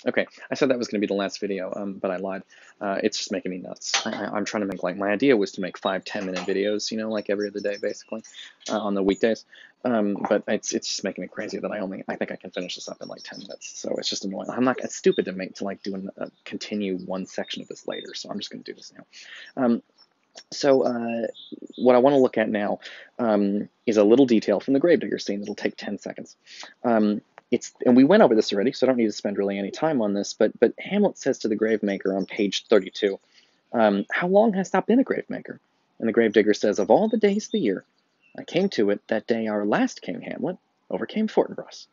Okay, I said that was going to be the last video, but I lied. It's just making me nuts. I'm trying to make, like, my idea was to make 5-10 minute videos, you know, like every other day, basically, on the weekdays. But it's just making me crazy that I think I can finish this up in like 10 minutes. So it's just annoying. I'm not, it's stupid to like continue one section of this later. So I'm just going to do this now. So what I want to look at now is a little detail from the gravedigger scene that'll take 10 seconds. And we went over this already, so I don't need to spend really any time on this, but Hamlet says to the gravemaker on page 32, how long hast thou been a gravemaker? And the gravedigger says, of all the days of the year, I came to it that day our last king, Hamlet, overcame Fortinbras.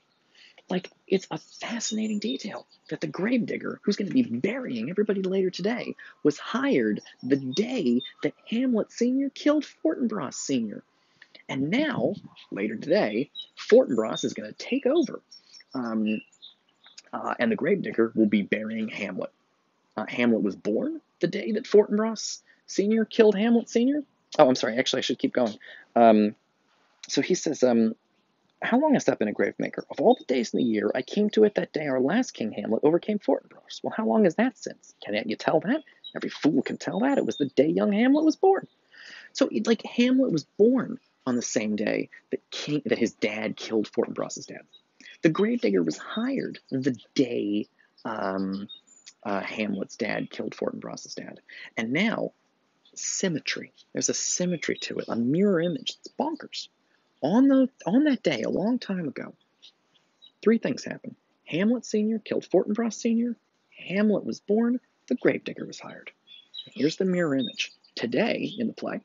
Like, it's a fascinating detail that the gravedigger, who's going to be burying everybody later today, was hired the day that Hamlet Sr. killed Fortinbras Sr. And now, later today, Fortinbras is going to take over. And the gravedigger will be burying Hamlet. Hamlet was born the day that Fortinbras Sr. killed Hamlet Sr. Oh, I'm sorry. Actually, I should keep going. So he says, how long hast thou been a gravemaker? Of all the days in the year, I came to it that day our last king Hamlet overcame Fortinbras. Well, how long is that since? Can't you tell that? Every fool can tell that. It was the day young Hamlet was born. So, like, Hamlet was born on the same day that his dad killed Fortinbras's dad. The gravedigger was hired the day Hamlet's dad killed Fortinbras's dad. And now, symmetry. There's a symmetry to it, a mirror image. It's bonkers. On that day, a long time ago, 3 things happened. Hamlet Sr. killed Fortinbras Sr. Hamlet was born. The gravedigger was hired. Here's the mirror image. Today, in the play,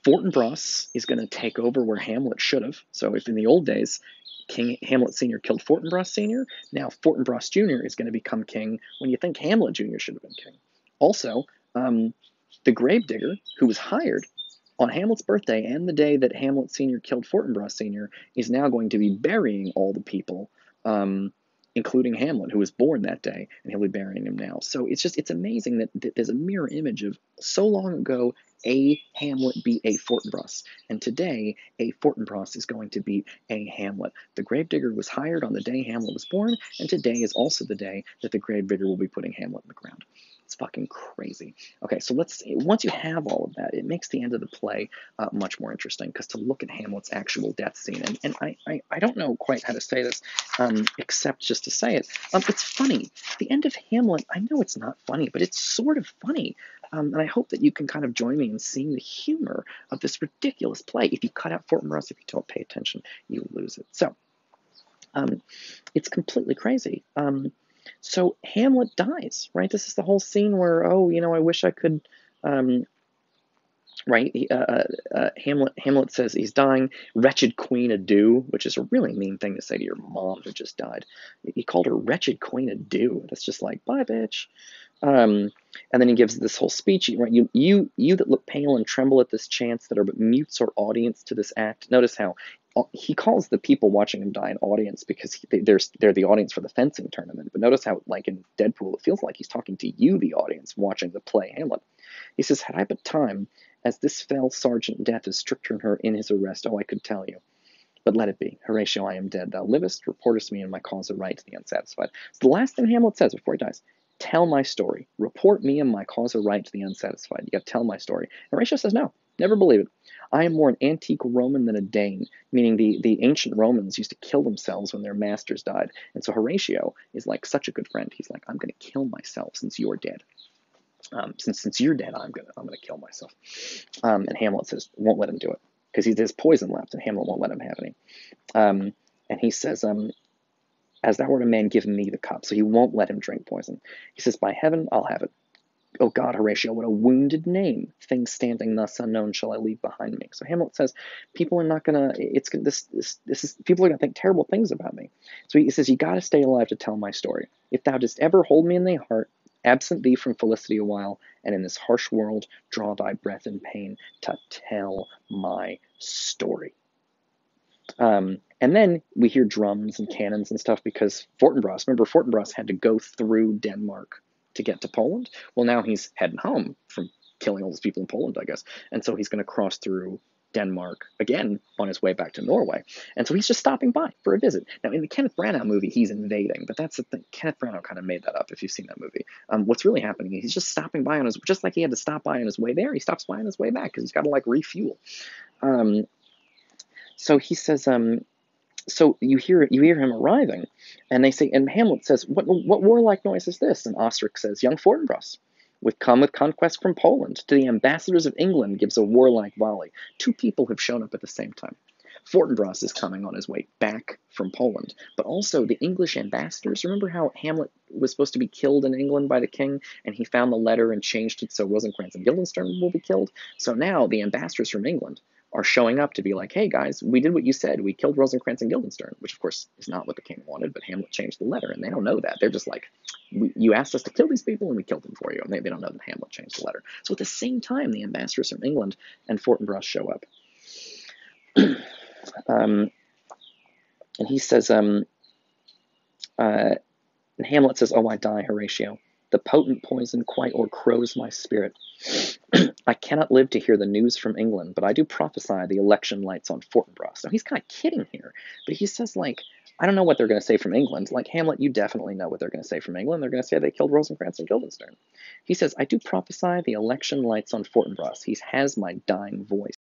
Fortinbras is going to take over where Hamlet should have. So if in the old days, King Hamlet Sr. killed Fortinbras Sr., now Fortinbras Jr. is going to become king when you think Hamlet Jr. should have been king. Also, the gravedigger, who was hired on Hamlet's birthday and the day that Hamlet Sr. killed Fortinbras Sr., is now going to be burying all the people, including Hamlet, who was born that day, and he'll be burying him now. So it's amazing that there's a mirror image of so long ago, a Hamlet beat a Fortinbras, and today a Fortinbras is going to beat a Hamlet. The gravedigger was hired on the day Hamlet was born, and today is also the day that the gravedigger will be putting Hamlet in the ground. It's fucking crazy. Okay, so once you have all of that, it makes the end of the play much more interesting, because to look at Hamlet's actual death scene, and I don't know quite how to say this, except just to say it, it's funny. The end of Hamlet, I know it's not funny, but it's sort of funny. And I hope that you can kind of join me in seeing the humor of this ridiculous play. If you cut out Fortinbras, if you don't pay attention, you lose it. So, it's completely crazy. So Hamlet dies, right? This is the whole scene where, oh, you know, I wish I could, right? Hamlet says he's dying. Wretched queen, adieu, which is a really mean thing to say to your mom who just died. He called her wretched queen, adieu. That's just like, bye, bitch. And then he gives this whole speech. Right? You that look pale and tremble at this chance, that are but mutes or audience to this act. Notice how he calls the people watching him die an audience, because they're the audience for the fencing tournament. But notice how, like in Deadpool, it feels like he's talking to you, the audience, watching the play Hamlet. He says, had I but time, as this fell sergeant Death is stricter her in his arrest, oh, I could tell you. But let it be. Horatio, I am dead. Thou livest, reportest me in my cause of right to the unsatisfied. It's the last thing Hamlet says before he dies. Tell my story. Report me and my cause of right to the unsatisfied. You got to tell my story. And Horatio says, no, never believe it. I am more an antique Roman than a Dane, meaning the ancient Romans used to kill themselves when their masters died. And so Horatio is like such a good friend. He's like, I'm going to kill myself since you're dead. Since you're dead, I'm gonna kill myself. And Hamlet says, won't let him do it, because he has poison left, and Hamlet won't let him have any. And he says, as thou art a man, give me the cup. So he won't let him drink poison. He says, by heaven, I'll have it. Oh God, Horatio, what a wounded name. Things standing thus unknown shall I leave behind me. So Hamlet says, people are not gonna. People are gonna think terrible things about me. So he says, you got to stay alive to tell my story. If thou didst ever hold me in thy heart, absent thee from felicity a while, and in this harsh world draw thy breath in pain to tell my story. And then we hear drums and cannons and stuff, because Fortinbras had to go through Denmark to get to Poland. Well, now he's heading home from killing all those people in Poland, I guess. And so he's going to cross through Denmark, again, on his way back to Norway. And so he's just stopping by for a visit. Now, in the Kenneth Branagh movie, he's invading, but that's the thing. Kenneth Branagh kind of made that up, if you've seen that movie. What's really happening is he's just stopping by on his, just like he had to stop by on his way there, he stops by on his way back because he's got to, like, refuel. So he says, so you hear him arriving, and they say, and Hamlet says, what warlike noise is this? And Osric says, young Fortinbras, with conquest from Poland, to the ambassadors of England gives a warlike volley. Two people have shown up at the same time. Fortinbras is coming on his way back from Poland, but also the English ambassadors. Remember how Hamlet was supposed to be killed in England by the king, and he found the letter and changed it so Rosencrantz and Guildenstern will be killed? So now the ambassadors from England are showing up to be like, hey guys, we did what you said. We killed Rosencrantz and Guildenstern, which of course is not what the king wanted, but Hamlet changed the letter, and they don't know that. They're just like, you asked us to kill these people, and we killed them for you. And they don't know that Hamlet changed the letter. So at the same time, the ambassadors from England and Fortinbras show up. And he says, and Hamlet says, oh, I die, Horatio. The potent poison quite o'ercrows my spirit. I cannot live to hear the news from England, but I do prophesy the election lights on Fortinbras. Now, he's kind of kidding here, but he says, like, I don't know what they're going to say from England. Like, Hamlet, you definitely know what they're going to say from England. They're going to say they killed Rosencrantz and Guildenstern. He says, I do prophesy the election lights on Fortinbras. He has my dying voice.